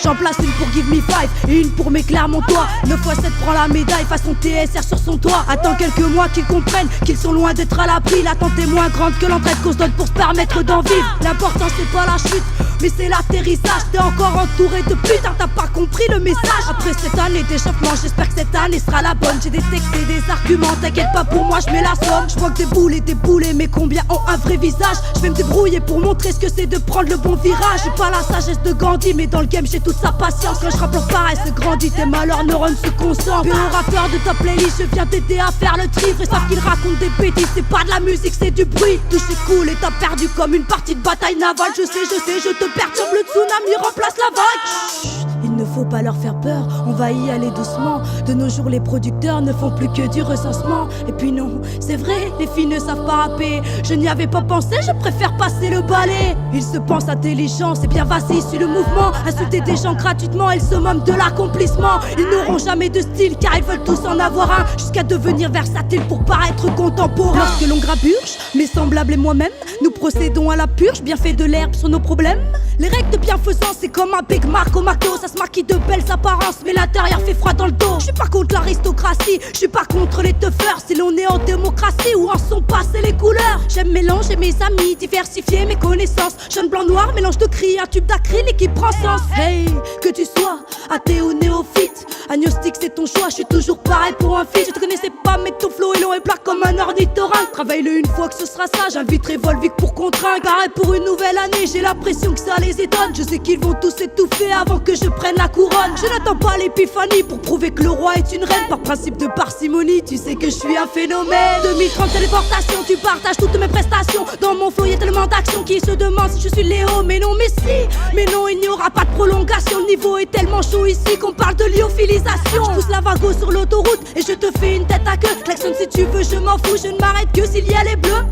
J'en place une pour Give Me Five et une pour mes Clermontois. 9x7 prend la médaille façon TSR sur son toit. Attends quelques mois qu'ils comprennent qu'ils sont loin d'être à l'abri. L'attente est moins grande que l'entraide qu'on se donne pour se permettre d'en vivre. L'important c'est pas la chute mais c'est l'atterrissage. T'es encore entouré de putain, t'as pas compris le message. Après cette année d'échauffement, j'espère que cette année sera la bonne. J'ai des textes et des arguments, t'inquiète pas pour moi, je mets la somme. Je vois que des boules et des boulets, mais combien ont un vrai visage. Je vais me débrouiller pour montrer ce que c'est de prendre le bon virage. J'ai pas la sagesse de Gandhi, mais dans le game j'ai toute sa patience. Quand je rappe en pareil, se grandit, tes malheurs neurones se concentrent. Puis au rappeur de ta playlist, je viens t'aider à faire le tri. Vrai savent qu'ils racontent des bêtises, c'est pas de la musique, c'est du bruit. Touche c'est cool et t'as perdu comme une partie de bataille navale. Je sais, je te perturbe, le tsunami remplace la vague. Chut, il ne faut pas leur faire peur, on va y aller doucement. De nos jours les producteurs ne font plus que du recensement. Et puis non, c'est vrai, les filles ne savent pas rapper. Je n'y avais pas pensé, je préfère passer le balai. Ils se pensent intelligents, c'est bien vas-y, suis le mouvement. Insulter des gens gratuitement, ils se moquent de l'accomplissement. Ils n'auront jamais de style car ils veulent tous en avoir un. Jusqu'à devenir versatile pour paraître contemporain. Lorsque l'on graburge, mes semblables et moi-même, nous procédons à la purge, bien fait de l'herbe sur nos problèmes. Les règles de bienfaisance, c'est comme un Big Mac au McDo. Ça se maquille de belles apparences, mais l'intérieur fait froid dans le dos. Je suis pas contre l'aristocratie, je suis pas contre les teufeurs. Si l'on est en démocratie ou en sont passées les couleurs. J'aime mélanger mes amis, diversifier mes connaissances. Jaune, blanc, noir, mélange de cris, un tube d'acrylique qui prend sens. Hey, que tu sois athée ou néophyte, agnostique c'est ton choix, je suis toujours pareil pour un feat. Je te connaissais pas mais ton flow est long et plat comme un ornithorynque. Travaille-le une fois que ce sera ça, j'inviterai Volvic pour contraindre. Pareil pour une nouvelle année, j'ai l'impression que ça les étonne. Je sais qu'ils vont tous étouffer avant que je prenne la couronne. Je n'attends pas l'épiphanie pour prouver que le roi est une reine. Par principe de parcimonie, tu sais que je suis un phénomène. 2030 téléportation, tu partages toutes mes prestations. Dans mon flow y'a tellement d'actions qui se demandent si je suis Léo. Mais non, mais si, mais non, il n'y aura pas de prolongation. Le niveau est tellement chaud ici qu'on parle de lyophilisation. Je pousse la vago sur l'autoroute et je te fais une tête à queue. Klaxonne si tu veux, je m'en fous, je ne m'arrête que s'il y a les bleus.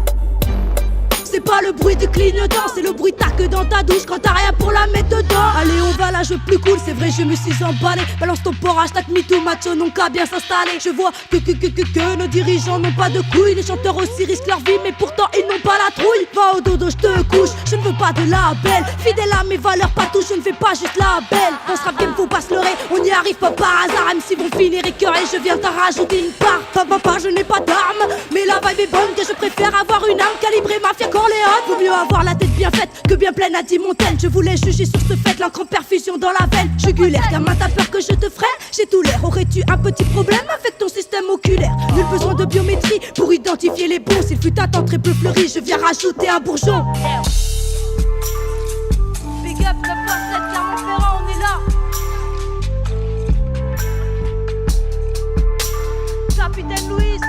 C'est pas le bruit du clignotant, c'est le bruit tac dans ta douche quand t'as rien pour la mettre dedans. Allez on va là, je plus cool, c'est vrai je me suis emballé. Balance ton port, hashtag MeToo, macho non qu'à bien s'installer. Je vois que nos dirigeants n'ont pas de couilles. Les chanteurs aussi risquent leur vie mais pourtant ils n'ont pas la trouille. Va au dodo, je te couche, je ne veux pas de label. Fidèle à mes valeurs pas tout, je ne fais pas juste la belle. Dans ce rap game faut pas se leurrer, on n'y arrive pas par hasard. MC vont finir écœurés, je viens t'en rajouter une part. Pas, je n'ai pas d'armes, mais la vibe est bonne. Que je préfère avoir une arme calibrée mafia Corleone. Vaut mieux avoir la tête bien faite que bien pleine à 10 montagnes. Je voulais juger sur ce fait, l'encre en perfusion dans la veine jugulaire. Gamin t'as peur que je te freine, j'ai tout l'air. Aurais-tu un petit problème avec ton système oculaire? Nul besoin de biométrie pour identifier les bons. S'il fut un temps très peu fleuri, je viens rajouter un bourgeon. Big up, la facette, Clermont-Ferrand, on est là. Capitaine Louis.